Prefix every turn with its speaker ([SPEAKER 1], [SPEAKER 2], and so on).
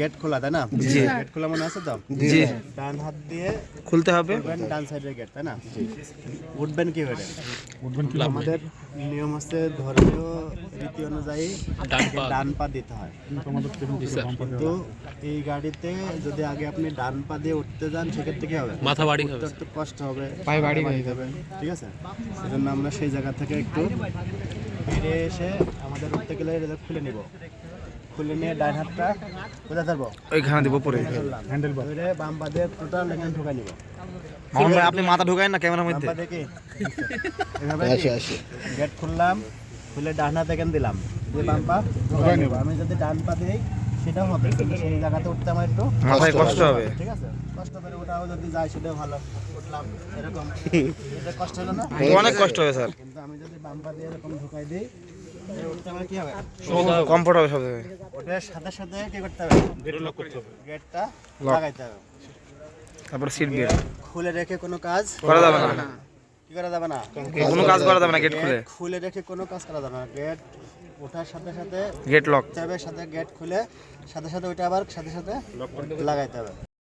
[SPEAKER 1] Gate খোলা তাই না?
[SPEAKER 2] জি।
[SPEAKER 1] গেট খোলা মনে আছে তো?
[SPEAKER 2] জি।
[SPEAKER 1] ডান হাত দিয়ে
[SPEAKER 2] খুলতে হবে।
[SPEAKER 1] উঠবেন ডান সাইডের গেট তাই না? উঠবেন কি করে? আমাদের নিয়ম আছে ধর্মীয় রীতি অনুযায়ী ডান পা দিতে হয়। কিন্তু এই গাড়িতে যদি আগে আপনি ডান পা দিয়ে উঠতে যান সেক্ষেত্রে কি হবে?
[SPEAKER 3] মাথা বাড়ি
[SPEAKER 1] উঠতে
[SPEAKER 3] হবে,
[SPEAKER 1] একটু কষ্ট হবে, পায়ে বাড়ি যাবে, ঠিক আছে? সেজন্য আমরা সেই জায়গা থেকে একটু ফিরে এসে আমাদের উঠতে গেলে এটা খুলে নিব। খুলে নিয়ে ডান হাতটা কোথায় ধরবো?
[SPEAKER 2] ওইখানে দিব পরে।
[SPEAKER 1] হ্যান্ডেল ধরে বাম পা দিয়ে টোটাল এখানে ঢুকাই নিব।
[SPEAKER 2] মামুন ভাই আপনি মাথা ঢুকায়েন না ক্যামেরার
[SPEAKER 1] বাম
[SPEAKER 2] মধ্যে।
[SPEAKER 1] পা দেখি এভাবে গেট খুললাম, খুলে ডান হাত এখানে দিলাম, দিয়ে বাম পা ঢুকাই নিব। আমি যদি ডান পা দিই সেটাও হবে, কিন্তু সেই জায়গাতে উঠতে আমার একটু
[SPEAKER 2] মাথায় কষ্ট হবে।
[SPEAKER 1] ঠিক আছে? কষ্ট করে ওঠাও যদি যায় সেটাও ভালো। উঠলাম এরকম, এটা কষ্ট হলো না?
[SPEAKER 2] অনেক কষ্ট হবে স্যার।
[SPEAKER 1] কিন্তু আমি যদি বাম পা দিয়ে এরকম ঢুকাই দিই উঠতে আমার কি হবে?
[SPEAKER 2] কমফোর্ট হবে সব জায়গায়।
[SPEAKER 1] ওটার সাথে সাথে কি করতে হবে? গেটটা লাগাইতে হবে।
[SPEAKER 2] তারপর সিট বেল্ট
[SPEAKER 1] খুলে রেখে কোনো কাজ
[SPEAKER 2] করা যাবে না।
[SPEAKER 1] কি করা যাবে না?
[SPEAKER 2] কোনো কাজ করা যাবে না গেট খুলে।
[SPEAKER 1] খুলে রেখে কোনো কাজ করা যাবে না। গেট ওঠার সাথে সাথে
[SPEAKER 2] গেট লক।
[SPEAKER 1] সাথে গেট খুলে সাথে সাথে ওইটা আবার সাথে সাথে লাগাইতে হবে।